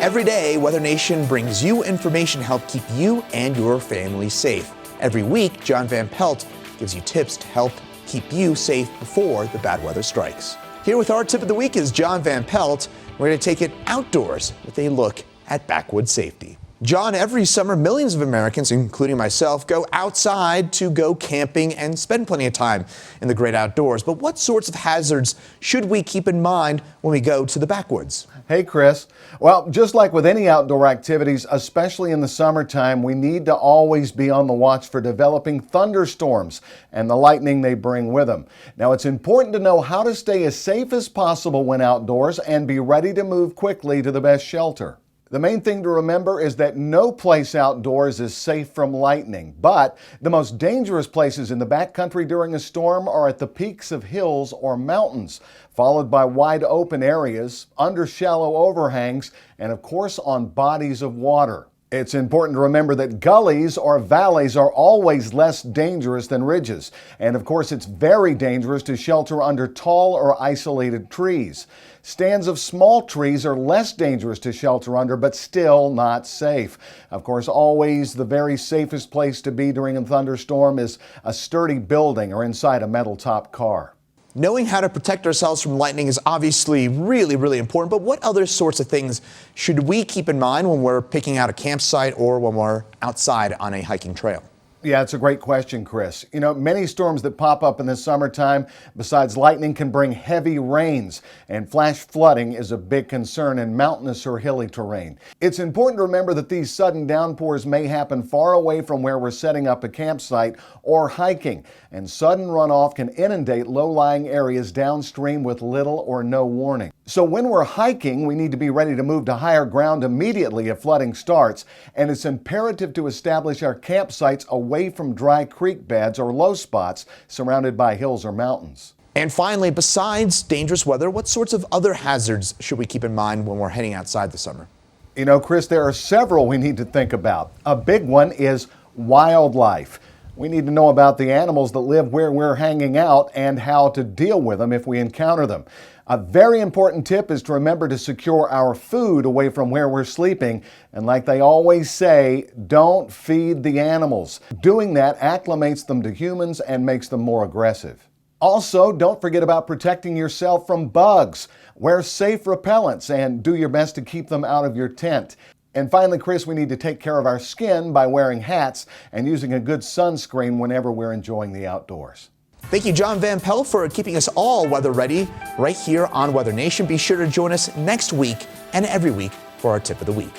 Every day, WeatherNation brings you information to help keep you and your family safe. Every week, John Van Pelt gives you tips to help keep you safe before the bad weather strikes. Here with our tip of the week is John Van Pelt. We're going to take it outdoors with a look at backwoods safety. John, every summer, millions of Americans, including myself, go outside to go camping and spend plenty of time in the great outdoors. But what sorts of hazards should we keep in mind when we go to the backwoods? Hey, Chris. Well, just like with any outdoor activities, especially in the summertime, we need to always be on the watch for developing thunderstorms and the lightning they bring with them. Now, it's important to know how to stay as safe as possible when outdoors and be ready to move quickly to the best shelter. The main thing to remember is that no place outdoors is safe from lightning, but the most dangerous places in the backcountry during a storm are at the peaks of hills or mountains, followed by wide open areas, under shallow overhangs, and of course on bodies of water. It's important to remember that gullies or valleys are always less dangerous than ridges. And of course, it's very dangerous to shelter under tall or isolated trees. Stands of small trees are less dangerous to shelter under, but still not safe. Of course, always the very safest place to be during a thunderstorm is a sturdy building or inside a metal-topped car. Knowing how to protect ourselves from lightning is obviously really important, but what other sorts of things should we keep in mind when we're picking out a campsite or when we're outside on a hiking trail? Yeah, it's a great question, Chris. You know, many storms that pop up in the summertime, besides lightning, can bring heavy rains, and flash flooding is a big concern in mountainous or hilly terrain. It's important to remember that these sudden downpours may happen far away from where we're setting up a campsite or hiking, and sudden runoff can inundate low-lying areas downstream with little or no warning. So when we're hiking, we need to be ready to move to higher ground immediately if flooding starts, and it's imperative to establish our campsites away from dry creek beds or low spots surrounded by hills or mountains. And finally, besides dangerous weather, what sorts of other hazards should we keep in mind when we're heading outside this summer? You know, Chris, there are several we need to think about. A big one is wildlife. We need to know about the animals that live where we're hanging out and how to deal with them if we encounter them. A very important tip is to remember to secure our food away from where we're sleeping. And like they always say, don't feed the animals. Doing that acclimates them to humans and makes them more aggressive. Also, don't forget about protecting yourself from bugs. Wear safe repellents and do your best to keep them out of your tent. And finally, Chris, we need to take care of our skin by wearing hats and using a good sunscreen whenever we're enjoying the outdoors. Thank you, John Van Pelt, for keeping us all weather ready right here on WeatherNation. Be sure to join us next week and every week for our tip of the week.